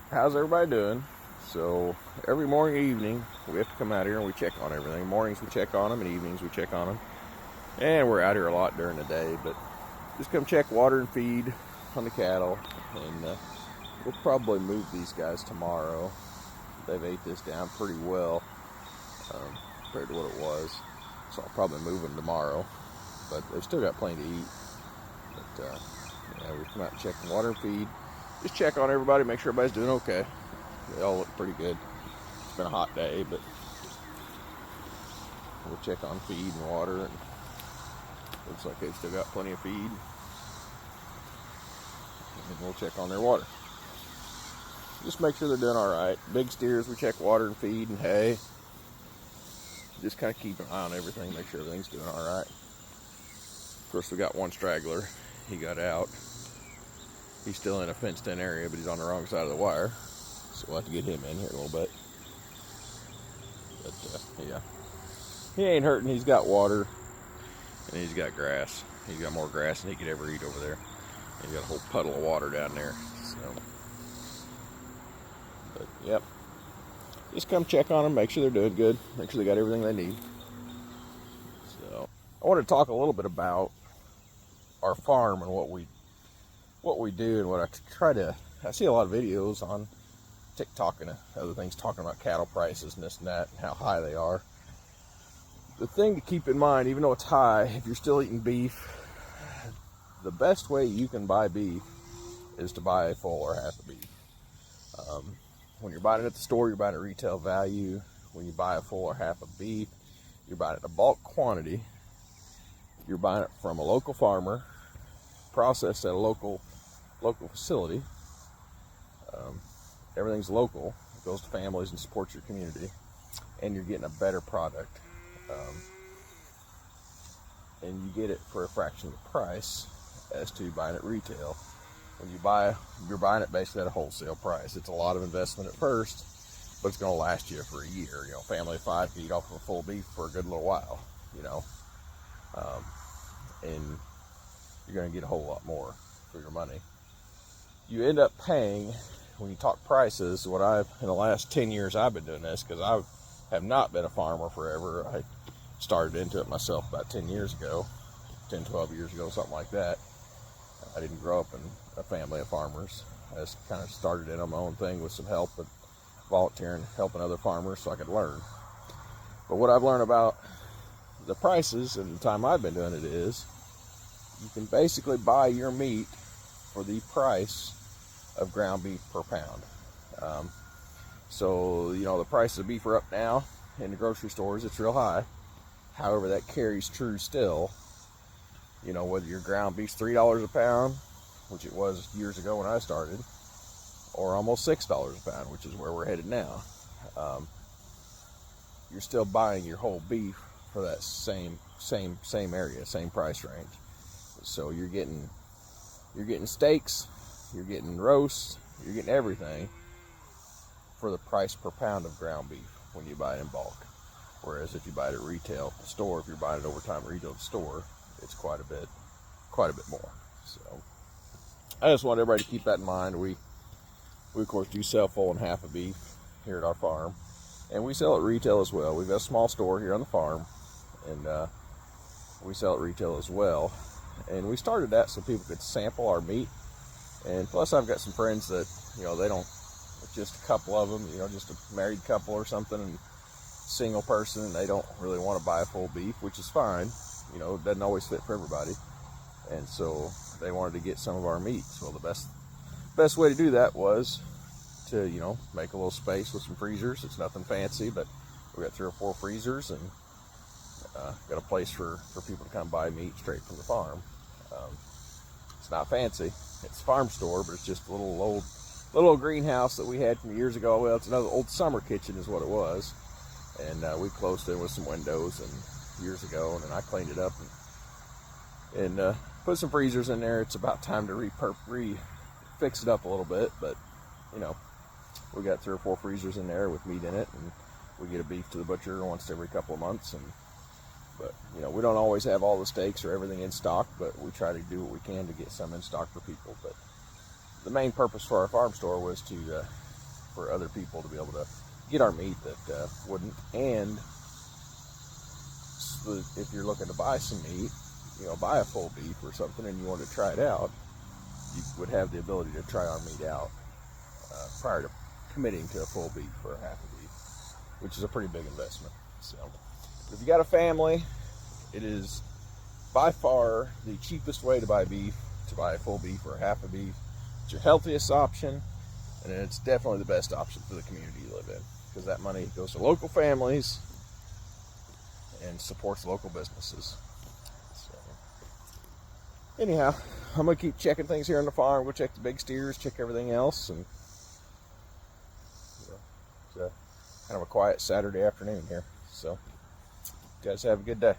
How's everybody doing? So every morning and evening we have to come out here and we check on everything. Mornings we check on them and evenings we check on them. And we're out here a lot during the day, but just come check water and feed on the cattle. And we'll probably move these guys tomorrow. They've ate this down pretty well compared to what it was. So I'll probably move them tomorrow. But they've still got plenty to eat. But yeah, we come out and check the water and feed. Just check on everybody, make sure everybody's doing okay. They all look pretty good. It's been a hot day, but we'll check on feed and water, and looks like they've still got plenty of feed. And then we'll check on their water. Just make sure they're doing all right. Big steers, we check water and feed and hay. Just kind of keep an eye on everything, make sure everything's doing all right. Of course, we got one straggler. He got out. He's still in a fenced-in area, but he's on the wrong side of the wire. So we'll have to get him in here a little bit. But yeah, he ain't hurting. He's got water and he's got grass. He's got more grass than he could ever eat over there. He's got a whole puddle of water down there. So, but yep, just come check on them, make sure they're doing good, make sure they got everything they need. So I want to talk a little bit about our farm and what we do and what I try to. I see a lot of videos on TikTok and other things talking about cattle prices and this and that and how high they are. The thing to keep in mind, even though it's high, if you're still eating beef, the best way you can buy beef is to buy a full or half a beef. When you're buying it at the store, you're buying it at retail value. When you buy a full or half a beef, you're buying it in a bulk quantity. You're buying it from a local farmer, processed at a local facility. Everything's local. It goes to families and supports your community, and you're getting a better product. And you get it for a fraction of the price as to buying it retail. When you're buying it basically at a wholesale price. It's a lot of investment at first, but it's going to last you for a year. You know, family of five can eat off of a full beef for a good little while. You know, and you're going to get a whole lot more for your money. You end up paying, when you talk prices, in the last 10 years I've been doing this, because I have not been a farmer forever. I started into it myself about 10 years ago, 10, 12 years ago, something like that. I didn't grow up in a family of farmers. I just kind of started in on my own thing with some help and volunteering, helping other farmers so I could learn. But what I've learned about the prices and the time I've been doing it is, you can basically buy your meat for the price of ground beef per pound. So, you know, the prices of beef are up now in the grocery stores. It's real high. However, that carries true still. You know, whether your ground beef's $3 a pound, which it was years ago when I started, or almost $6 a pound, which is where we're headed now. You're still buying your whole beef for that same area, same price range. So you're getting steaks, you're getting roasts, you're getting everything for the price per pound of ground beef when you buy it in bulk. Whereas if you buy it at retail store, if you're buying it over time at retail store, it's quite a bit more. So I just want everybody to keep that in mind. We of course do sell full and half a beef here at our farm, and we sell at retail as well. We've got a small store here on the farm, and we sell at retail as well. And we started that so people could sample our meat. And plus, I've got some friends that, you know, it's just a couple of them, you know, just a married couple or something, and single person, and they don't really want to buy a full beef, which is fine. You know, it doesn't always fit for everybody. And so they wanted to get some of our meat. So the best way to do that was to, you know, make a little space with some freezers. It's nothing fancy, but we got 3 or 4 freezers, and got a place for people to come buy meat straight from the farm. It's not fancy. It's a farm store, but it's just a little old greenhouse that we had from years ago. Well, it's another old summer kitchen is what it was. And we closed it with some windows and years ago, and then I cleaned it up and put some freezers in there. It's about time to fix it up a little bit, but you know, we got 3 or 4 freezers in there with meat in it, and we get a beef to the butcher once every couple of months. But you know, we don't always have all the steaks or everything in stock, but we try to do what we can to get some in stock for people. But the main purpose for our farm store was to for other people to be able to get our meat that wouldn't. And so if you're looking to buy some meat, buy a full beef or something, and you want to try it out, you would have the ability to try our meat out prior to committing to a full beef or a half a beef, which is a pretty big investment. So if you got a family, it is by far the cheapest way to buy beef, to buy a full beef or a half a beef. It's your healthiest option, and it's definitely the best option for the community you live in, because that money goes to local families and supports local businesses. So anyhow, I'm going to keep checking things here on the farm. We'll check the big steers, check everything else, and it's kind of a quiet Saturday afternoon here. So you guys have a good day.